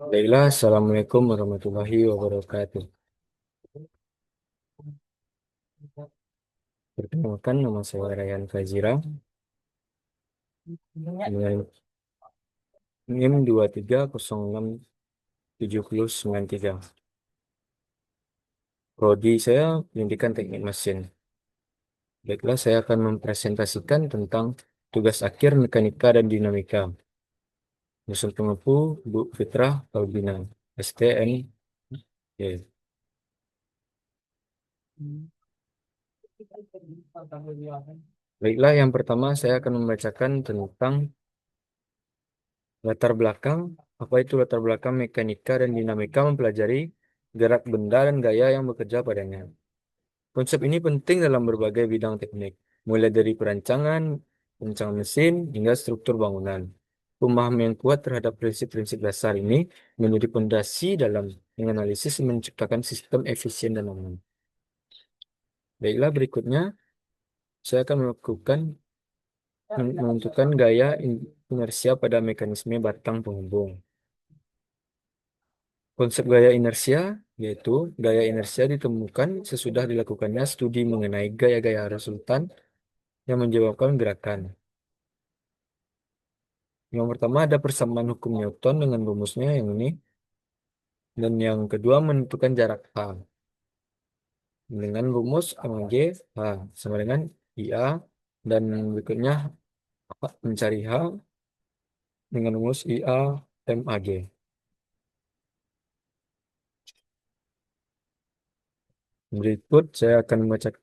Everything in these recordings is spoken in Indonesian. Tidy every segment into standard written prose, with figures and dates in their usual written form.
Baiklah, Assalamualaikum warahmatullahi wabarakatuh. Perkenalkan, nama saya Ryan Fazira dengan NIM 23067093. Prodi saya Pendidikan Teknik Mesin. Baiklah, saya akan mempresentasikan tentang tugas akhir mekanika dan dinamika. Dosen pengampu Bu Fitrah Albina, STN. Ya. Baiklah, yang pertama saya akan membacakan tentang latar belakang. Apa itu latar belakang mekanika dan dinamika mempelajari gerak benda dan gaya yang bekerja padanya. Konsep ini penting dalam berbagai bidang teknik, mulai dari perancangan mesin, hingga struktur bangunan. Pemahaman yang kuat terhadap prinsip-prinsip dasar ini menjadi fondasi dalam menganalisis dan menciptakan sistem efisien dan aman. Baiklah, berikutnya saya akan menentukan gaya inersia pada mekanisme batang penghubung. Konsep gaya inersia yaitu gaya inersia ditemukan sesudah dilakukannya studi mengenai gaya-gaya resultan yang menyebabkan gerakan. Yang pertama ada persamaan hukum Newton dengan rumusnya yang ini, dan yang kedua menentukan jarak H dengan rumus MG H sama dengan IA, dan berikutnya mencari H dengan rumus IA MAG. Berikut saya akan membaca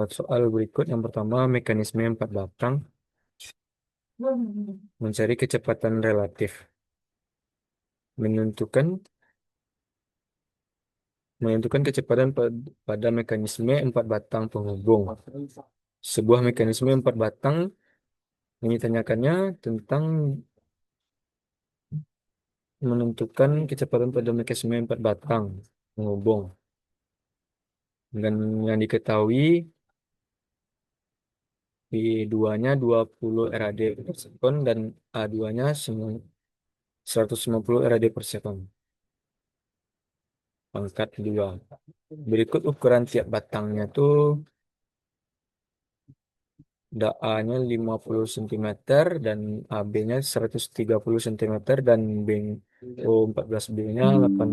soal berikut. Yang pertama, mekanisme empat batang mencari kecepatan relatif. Menentukan menentukan kecepatan pada mekanisme empat batang penghubung. Sebuah mekanisme empat batang yang ditanyakannya tentang menentukan kecepatan pada mekanisme empat batang penghubung. Dan yang diketahui B2-nya 20 rad per sekon dan A2-nya 150 rad per sekon. Pangkat 2. Berikut ukuran tiap batangnya tuh A-nya 50 cm dan AB-nya 130 cm dan B14B-nya 80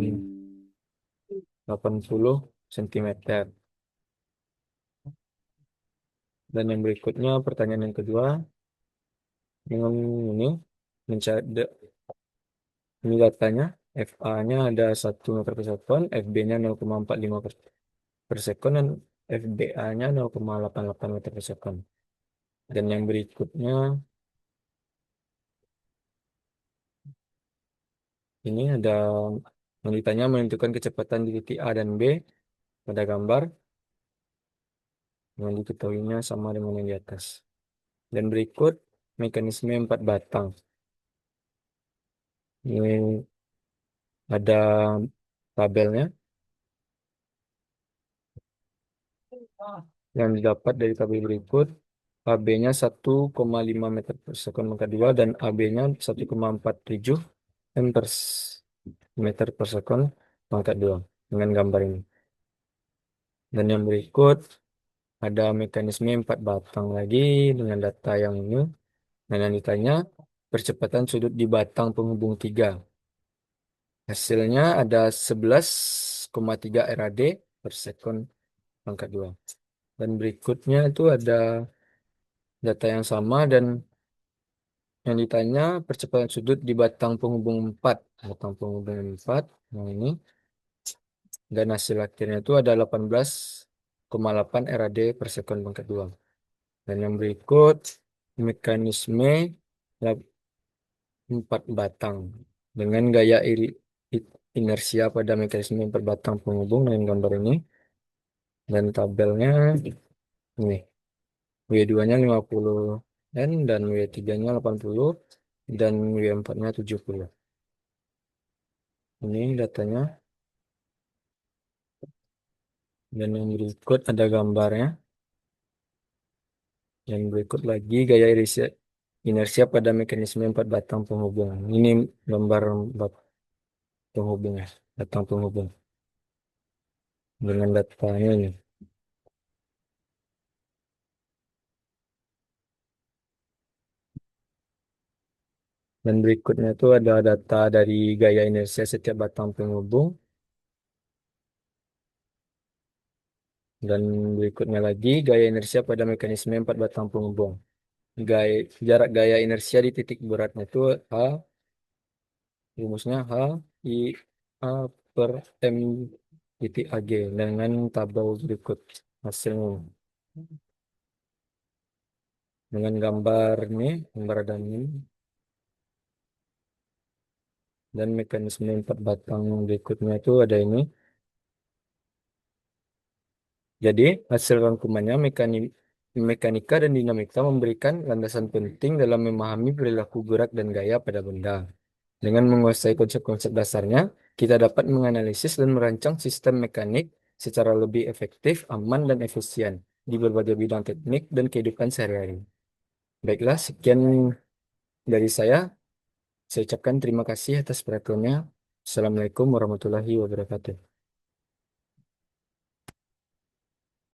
cm. Dan yang berikutnya pertanyaan yang kedua dengan ini mencari ini datanya. FA-nya ada 1 meter per sekon, FB-nya 0,45 per sekon, dan FBA-nya 0,88 meter per sekon. Dan yang berikutnya ini ada yang ditanya menentukan kecepatan di titik A dan B pada gambar yang diketahuinya sama dengan yang di atas. Dan berikut mekanisme empat batang. Ini ada tabelnya yang didapat dari tabel berikut. AB-nya 1,5 meter per sekon pangkat 2 dan AB-nya 1,47 meter per sekon pangkat 2 dengan gambar ini. Dan yang berikut ada mekanisme empat batang lagi dengan data yang ini. Dan yang ditanya percepatan sudut di batang penghubung 3. Hasilnya ada 11,3 rad per sekon pangkat 2. Dan berikutnya itu ada data yang sama dan yang ditanya percepatan sudut di batang penghubung 4. Batang penghubung 4. Nah ini. Dan hasil akhirnya itu ada 18,8 rad per sekon pangkat 2. Dan yang berikut mekanisme empat batang dengan gaya inersia pada mekanisme berbatang penghubung dengan gambar ini. Dan tabelnya ini. W2-nya 50 N dan W3-nya 80 dan W4-nya 70. Ini datanya. Dan yang berikut ada gambarnya. Yang berikut lagi gaya inersia pada mekanisme empat batang penghubung. Ini gambar penghubungnya, batang penghubung dengan datanya ini. Dan berikutnya itu ada data dari gaya inersia setiap batang penghubung. Dan berikutnya lagi gaya inersia pada mekanisme empat batang penghubung. Gaya, jarak gaya inersia di titik beratnya itu H, rumusnya H I A per M titik AG dengan tabel berikut hasilnya. Dengan gambar ini, gambar ini, dan mekanisme empat batang berikutnya itu ada ini. Jadi, hasil rangkumannya mekanika dan dinamika memberikan landasan penting dalam memahami perilaku gerak dan gaya pada benda. Dengan menguasai konsep-konsep dasarnya, kita dapat menganalisis dan merancang sistem mekanik secara lebih efektif, aman, dan efisien di berbagai bidang teknik dan kehidupan sehari-hari. Baiklah, sekian dari saya. Saya ucapkan terima kasih atas perhatiannya. Assalamualaikum warahmatullahi wabarakatuh.